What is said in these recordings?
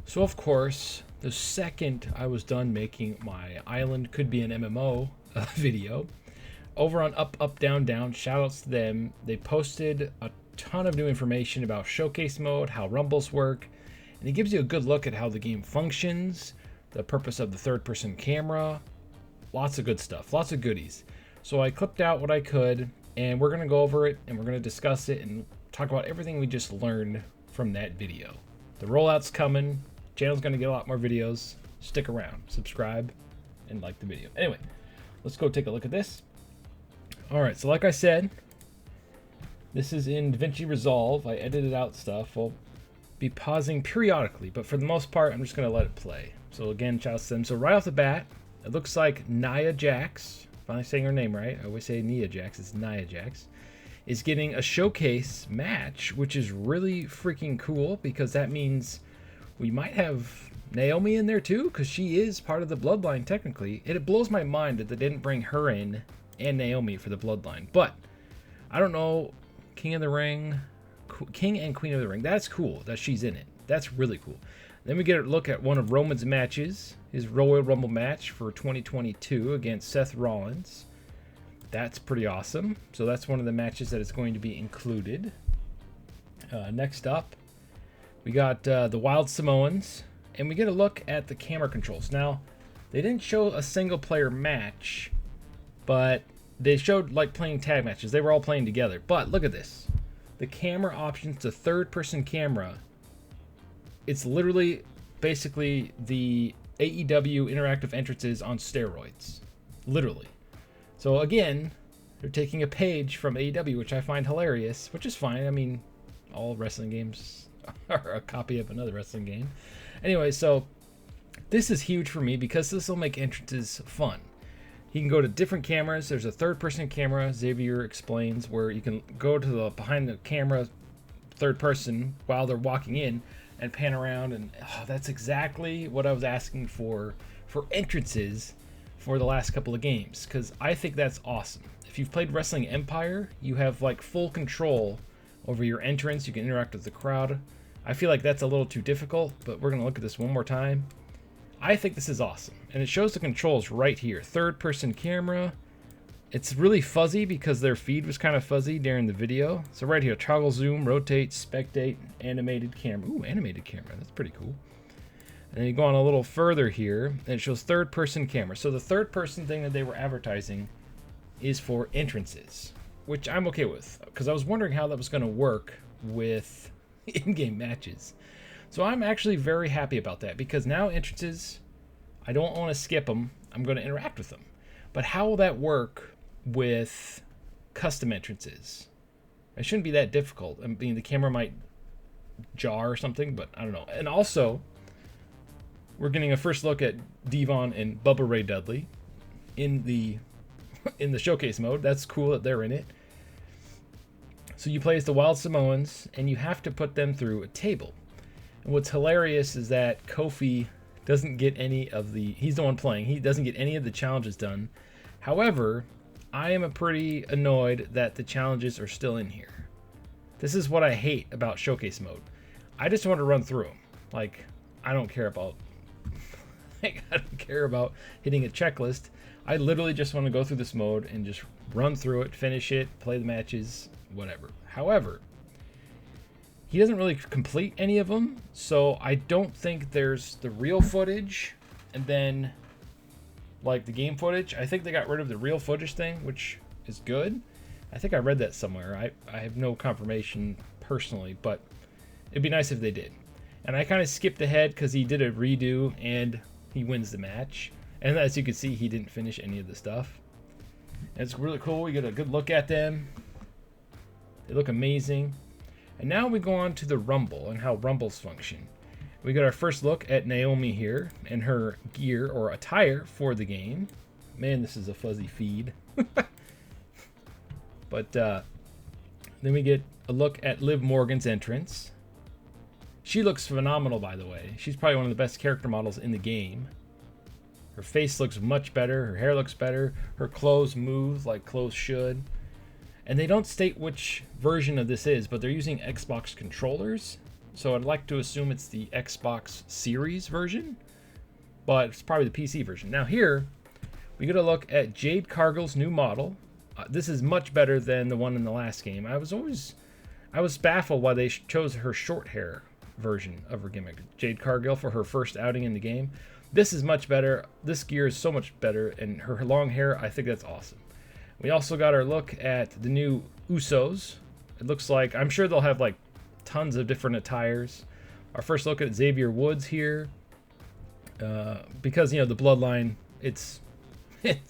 So of course, the second I was done making my Island Could Be an MMO video, over on Up Up Down Down, shoutouts to them, they posted a ton of new information about showcase mode, how rumbles work, and it gives you a good look at how the game functions, the purpose of the third person camera, lots of good stuff, lots of goodies. So I clipped out what I could, and we're going to go over it, and we're going to discuss it and talk about everything we just learned from that video. The rollout's coming. Channel's going to get a lot more videos. Stick around, subscribe, and like the video. Anyway, let's go take a look at this. All right, so like I said, this is in DaVinci Resolve. I edited out stuff. I'll be pausing periodically, but for the most part, I'm just going to let it play. So again, shout out to them. So right off the bat, it looks like Nia Jax, finally saying her name right. I always say Nia Jax. It's Nia Jax. Is getting a showcase match, which is really freaking cool because that means we might have Naomi in there too, because she is part of the bloodline technically. It blows my mind that they didn't bring her in and Naomi for the bloodline. But I don't know, King of the Ring, King and Queen of the Ring. That's cool that she's in it. That's really cool. Then we get a look at one of Roman's matches, his Royal Rumble match for 2022 against Seth Rollins. That's pretty awesome. So that's one of the matches that is going to be included. Next up, we got the Wild Samoans, and we get a look at the camera controls. Now, they didn't show a single player match, but they showed like playing tag matches. They were all playing together. But look at this. The camera options, the third person camera, it's literally basically the AEW interactive entrances on steroids. Literally. So again, they're taking a page from AEW, which I find hilarious, which is fine. I mean, all wrestling games are a copy of another wrestling game. Anyway, so this is huge for me because this will make entrances fun. You can go to different cameras. There's a third-person camera, Xavier explains, where you can go to the behind the camera third person while they're walking in and pan around. And that's exactly what I was asking for entrances for the last couple of games, because I think that's awesome. If you've played Wrestling Empire, you have like full control over your entrance. You can interact with the crowd. I feel like that's a little too difficult, but we're going to look at this one more time. I think this is awesome. And it shows the controls right here. Third person camera. It's really fuzzy because their feed was kind of fuzzy during the video. So right here, toggle zoom, rotate, spectate, animated camera. Ooh, animated camera. That's pretty cool. And then you go on a little further here, and it shows third person camera. So the third person thing that they were advertising is for entrances, which I'm okay with, because I was wondering how that was going to work with in-game matches. So I'm actually very happy about that, because now entrances, I don't want to skip them. I'm going to interact with them. But how will that work with custom entrances? It shouldn't be that difficult. I mean, the camera might jar or something, but I don't know. And also, we're getting a first look at Devon and Bubba Ray Dudley in the showcase mode. That's cool that they're in it. So you play as the Wild Samoans, and you have to put them through a table. And what's hilarious is that Kofi doesn't get any of he's the one playing, he doesn't get any of the challenges done. However, I am pretty annoyed that the challenges are still in here. This is what I hate about showcase mode. I just want to run through them. Like, I don't care about hitting a checklist. I literally just want to go through this mode and just run through it, finish it, play the matches, whatever. However, he doesn't really complete any of them, so I don't think there's the real footage and then like the game footage. I think they got rid of the real footage thing, which is good. I think I read that somewhere. I have no confirmation personally, but it'd be nice if they did. And I kind of skipped ahead because he did a redo and he wins the match. And as you can see, he didn't finish any of the stuff. And it's really cool. We get a good look at them. They look amazing. And now we go on to the Rumble and how Rumbles function. We got our first look at Naomi here and her gear or attire for the game. Man, this is a fuzzy feed. But then we get a look at Liv Morgan's entrance. She looks phenomenal, by the way. She's probably one of the best character models in the game. Her face looks much better. Her hair looks better. Her clothes move like clothes should. And they don't state which version of this is, but they're using Xbox controllers. So I'd like to assume it's the Xbox Series version, but it's probably the PC version. Now here, we get a look at Jade Cargill's new model. This is much better than the one in the last game. I was baffled why they chose her short hair version of her gimmick, Jade Cargill, for her first outing in the game. This is much better. This gear is so much better, and her long hair, I think that's awesome. We also got our look at the new Usos. It looks like, I'm sure they'll have like tons of different attires. Our first look at Xavier Woods here, because you know the Bloodline, it's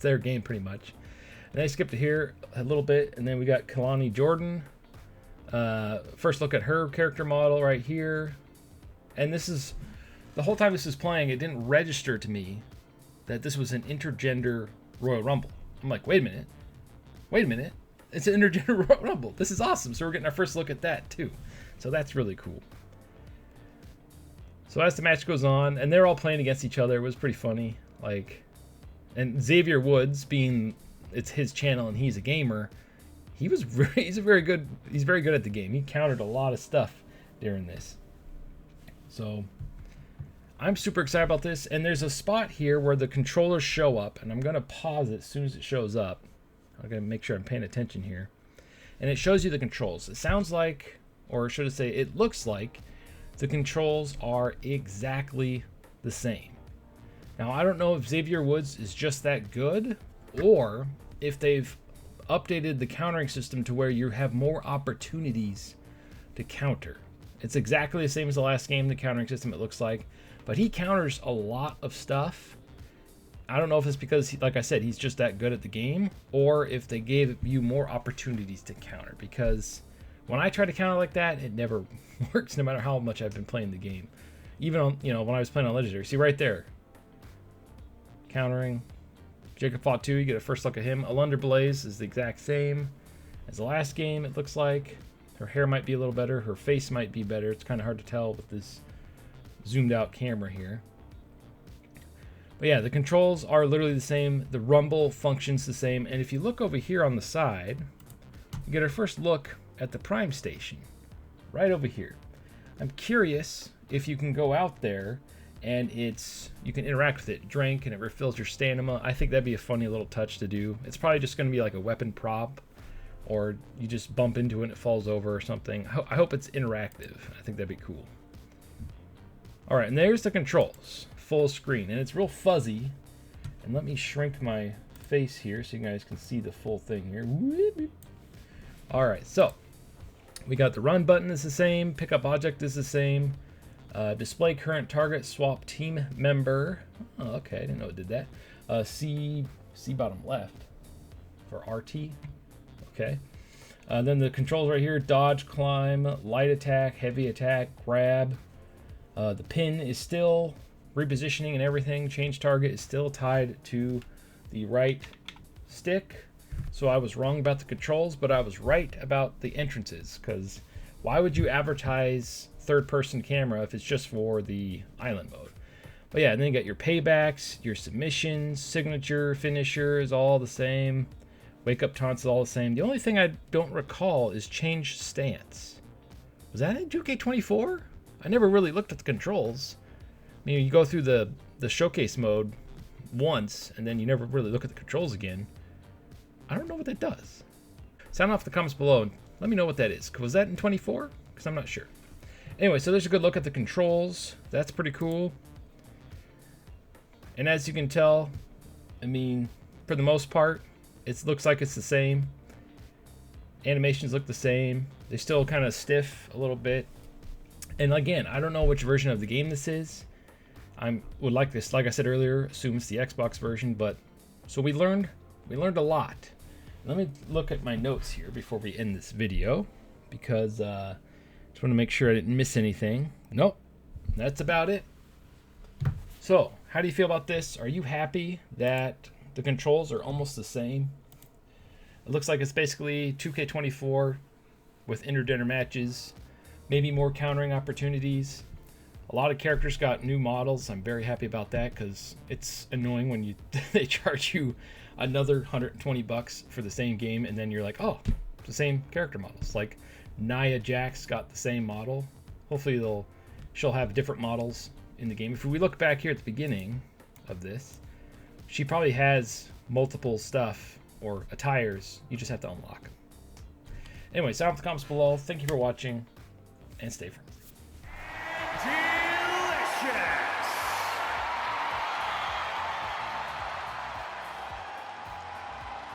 their game pretty much. And I skipped to here a little bit, and then we got Kalani Jordan. First look at her character model right here, and this is the whole time this is playing, it didn't register to me that this was an intergender Royal Rumble. I'm like, wait a minute, it's an intergender Royal Rumble. This is awesome. So we're getting our first look at that too. So that's really cool. So as the match goes on, and they're all playing against each other, it was pretty funny. Like, and Xavier Woods, being it's his channel and he's a gamer, he's very good at the game. He countered a lot of stuff during this. So I'm super excited about this. And there's a spot here where the controllers show up, and I'm gonna pause it as soon as it shows up. I'm gonna make sure I'm paying attention here. And it shows you the controls. It sounds like, or should I say, it looks like the controls are exactly the same. Now, I don't know if Xavier Woods is just that good, or if they've updated the countering system to where you have more opportunities to counter. It's exactly the same as the last game, the countering system, it looks like, but he counters a lot of stuff. I don't know if it's because, like I said, he's just that good at the game, or if they gave you more opportunities to counter, because when I try to counter like that, it never works no matter how much I've been playing the game. Even on, you know, when I was playing on Legendary. See right there. Countering. Jacob fought 2, you get a first look at him. Alundra Blaze is the exact same as the last game, it looks like. Her hair might be a little better, her face might be better. It's kind of hard to tell with this zoomed out camera here. But yeah, the controls are literally the same. The rumble functions the same. And if you look over here on the side, you get our first look at the Prime Station. Right over here. I'm curious if you can go out there and you can interact with it, drink, and it refills your stamina. I think that'd be a funny little touch to do. It's probably just going to be like a weapon prop, or you just bump into it and it falls over or something. I hope it's interactive. I think that'd be cool. All right, and there's the controls, full screen, and it's real fuzzy. And let me shrink my face here so you guys can see the full thing here. All right, so we got the run button is the same, pick up object is the same, display current target, swap team member. Oh, okay, I didn't know it did that. C bottom left for RT. Okay. Then the controls right here: dodge, climb, light attack, heavy attack, grab. The pin is still repositioning and everything. Change target is still tied to the right stick. So I was wrong about the controls, but I was right about the entrances, because why would you advertise third-person camera if it's just for the island mode? But yeah, and then you got your paybacks, your submissions, signature, finisher is all the same. Wake up taunts is all the same. The only thing I don't recall is change stance. Was that in 2K24? I never really looked at the controls. I mean, you go through the showcase mode once, and then you never really look at the controls again. I don't know what that does. Sound off in the comments below and let me know what that is. Was that in 24? Because I'm not sure. Anyway, so there's a good look at the controls. That's pretty cool. And as you can tell, I mean, for the most part, it looks like it's the same. Animations look the same. They still kind of stiff a little bit. And again, I don't know which version of the game this is. I would like this, like I said earlier, assume it's the Xbox version. But so we learned a lot. Let me look at my notes here before we end this video, because just want to make sure I didn't miss anything. Nope, that's about it. So, how do you feel about this? Are you happy that the controls are almost the same? It looks like it's basically 2K24 with intergender matches, maybe more countering opportunities. A lot of characters got new models. I'm very happy about that, because it's annoying when they charge you another $120 for the same game, and then you're like, oh, the same character models. Like Nia Jax got the same model. Hopefully she'll have different models in the game. If we look back here at the beginning of this, she probably has multiple stuff or attires. You just have to unlock. Anyway, sound in the comments below. Thank you for watching, and stay friends.